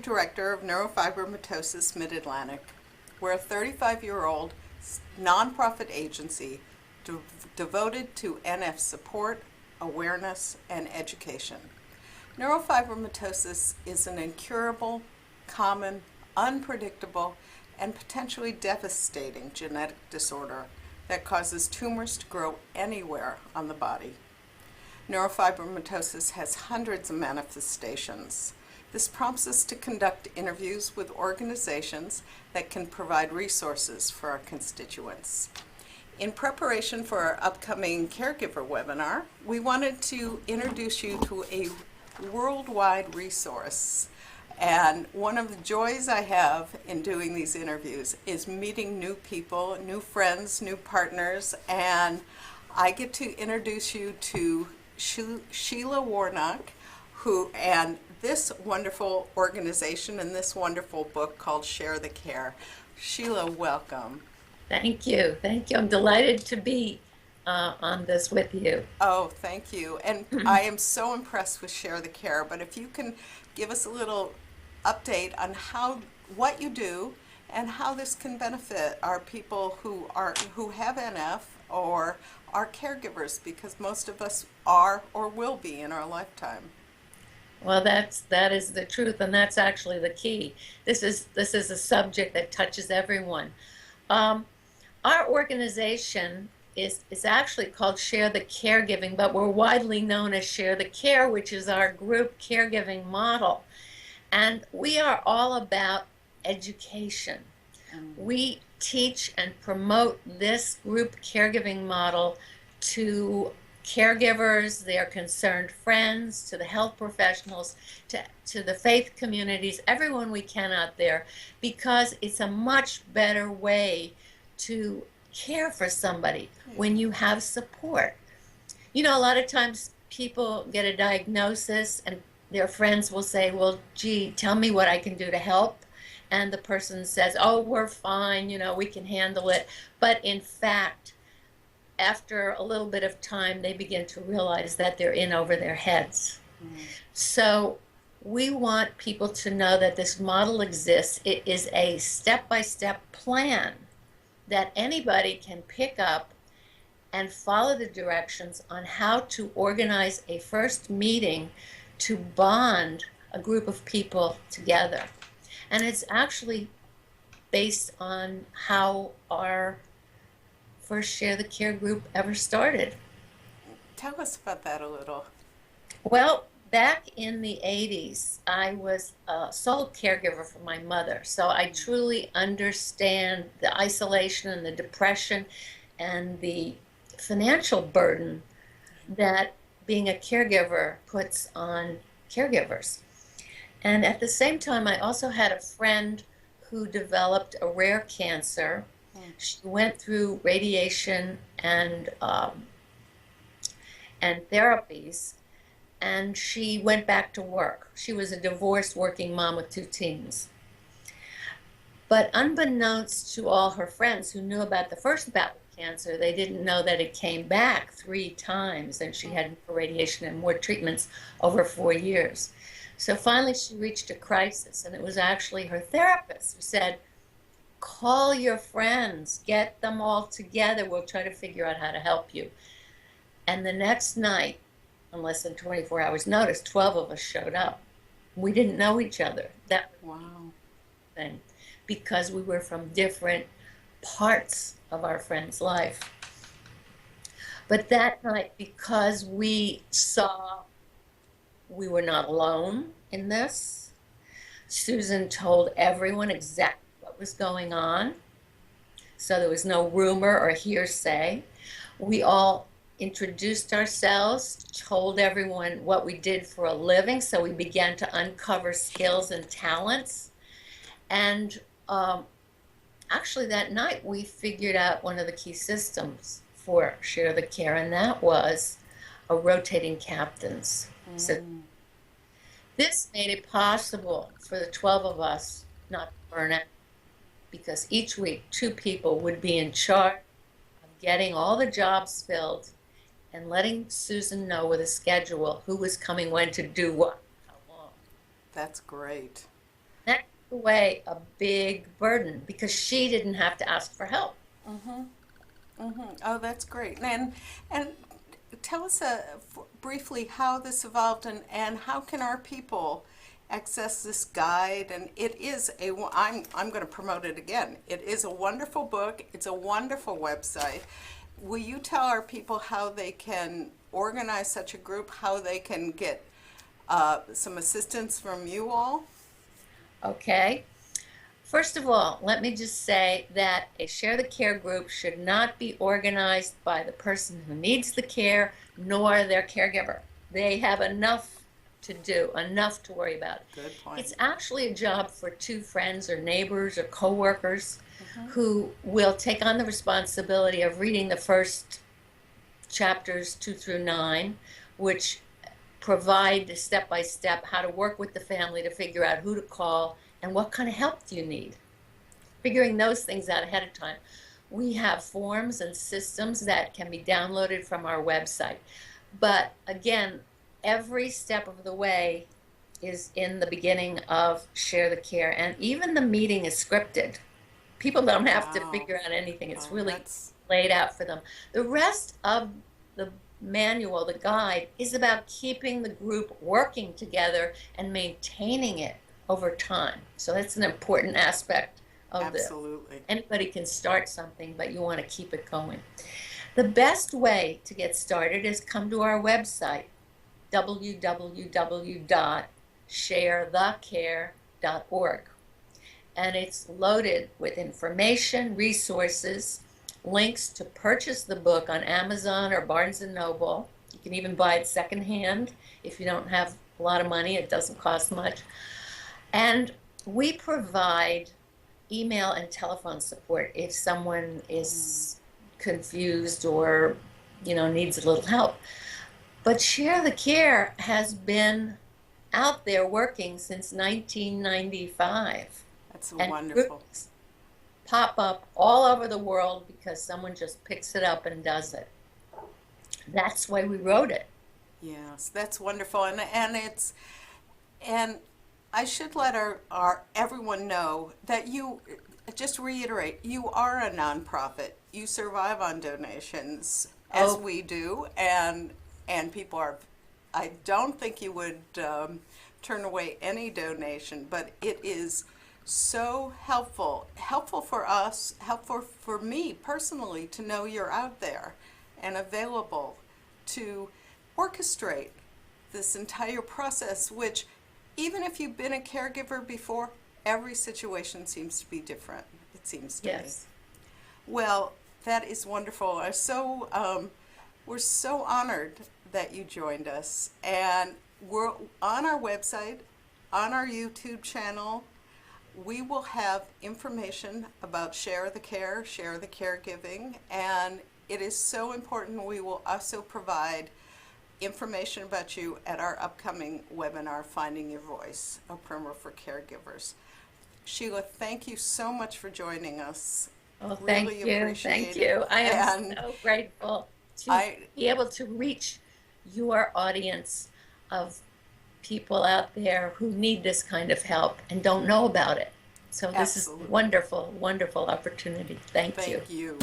director of Neurofibromatosis Mid-Atlantic. We're a 35-year-old nonprofit agency devoted to NF support, awareness, and education. Neurofibromatosis is an incurable, common, unpredictable, and potentially devastating genetic disorder that causes tumors to grow anywhere on the body. Neurofibromatosis has hundreds of manifestations. This prompts us to conduct interviews with organizations that can provide resources for our constituents. In preparation for our upcoming caregiver webinar, we wanted to introduce you to a worldwide resource. And one of the joys I have in doing these interviews is meeting new people, new friends, new partners, and I get to introduce you to Sheila Warnock, and this wonderful organization and this wonderful book called Share the Care. Sheila, welcome. Thank you. Thank you. I'm delighted to be on this with you. Oh, thank you. And I am so impressed with Share the Care, but if you can give us a little update on what you do and how this can benefit our people who have NF or are caregivers, because most of us are or will be in our lifetime. Well, that is the truth, and that's actually the key. This is a subject that touches everyone. Our organization is actually called Share the Caregiving, but we're widely known as Share the Care, which is our group caregiving model. And we are all about education. We teach and promote this group caregiving model to caregivers, their concerned friends, to the health professionals, to the faith communities, everyone we can out there, because it's a much better way to care for somebody when you have support. You know, a lot of times people get a diagnosis and their friends will say, well, gee, tell me what I can do to help. And the person says, oh, we're fine, you know, we can handle it. But in fact, after a little bit of time, they begin to realize that they're in over their heads. So we want people to know that this model exists. It is a step-by-step plan that anybody can pick up and follow the directions on how to organize a first meeting to bond a group of people together. And it's actually based on how our first Share the Care group ever started. Tell us about that a little. Well, back in the 80s, I was a sole caregiver for my mother. So I truly understand the isolation and the depression and the financial burden that being a caregiver puts on caregivers. And at the same time, I also had a friend who developed a rare cancer. She went through radiation and therapies, and she went back to work. She was a divorced working mom with 2 teens. But unbeknownst to all her friends who knew about the first bout of cancer, they didn't know that it came back 3 times, and she had more radiation and more treatments over 4 years. So finally she reached a crisis, and it was actually her therapist who said, call your friends, get them all together, we'll try to figure out how to help you. And the next night, in less than 24 hours notice, 12 of us showed up. We didn't know each other. That was the thing, because we were from different parts of our friend's life. But that night, because we saw we were not alone in this, Susan told everyone exactly what was going on. So there was no rumor or hearsay. We all introduced ourselves, told everyone what we did for a living, so we began to uncover skills and talents. And actually that night we figured out one of the key systems for Share the Care, and that was a rotating captains. So this made it possible for the 12 of us not to burn out, because each week 2 people would be in charge of getting all the jobs filled and letting Susan know with a schedule who was coming when to do what, how long. That's great. away a big burden because she didn't have to ask for help. Oh, that's great. And tell us briefly how this evolved, and how can our people access this guide? And it is I'm going to promote it again. It is a wonderful book. It's a wonderful website. Will you tell our people how they can organize such a group, how they can get some assistance from you all? Okay. First of all, let me just say that a Share the Care group should not be organized by the person who needs the care nor their caregiver. They have enough to do, enough to worry about. Good point. It's actually a job for two friends or neighbors or coworkers who will take on the responsibility of reading the first chapters 2 through 9, which provide step by step how to work with the family to figure out who to call and what kind of help do you need. Figuring those things out ahead of time. We have forms and systems that can be downloaded from our website. But again, every step of the way is in the beginning of Share the Care. And even the meeting is scripted. People don't have to figure out anything. It's really laid out for them. The rest of the manual, the guide, is about keeping the group working together and maintaining it over time. So that's an important aspect of this. Absolutely. Anybody can start something, but you want to keep it going. The best way to get started is come to our website, www.sharethecare.org. And it's loaded with information, resources, links to purchase the book on Amazon or Barnes & Noble. You can even buy it secondhand if you don't have a lot of money. It doesn't cost much. And we provide email and telephone support if someone is confused or, needs a little help. But Share the Care has been out there working since 1995. That's and wonderful. Groups pop up all over the world because someone just picks it up and does it. That's why we wrote it. Yes, that's wonderful. And I should let our everyone know that you, just reiterate, you are a nonprofit. You survive on donations, as we do, and people are. I don't think you would turn away any donation, but it is so helpful for us, helpful for me personally to know you're out there and available to orchestrate this entire process, which, even if you've been a caregiver before, every situation seems to be different, it seems to me. Well, that is wonderful. We're so honored that you joined us. And we're on our website, on our YouTube channel. We will have information about Share the Care, Share the Caregiving, and it is so important. We will also provide information about you at our upcoming webinar, Finding Your Voice, a primer for caregivers. Sheila, thank you so much for joining us. Oh, thank you. Thank you. I am so grateful to be able to reach your audience of people out there who need this kind of help and don't know about it. So this is a wonderful, wonderful opportunity. Thank you. Thank you.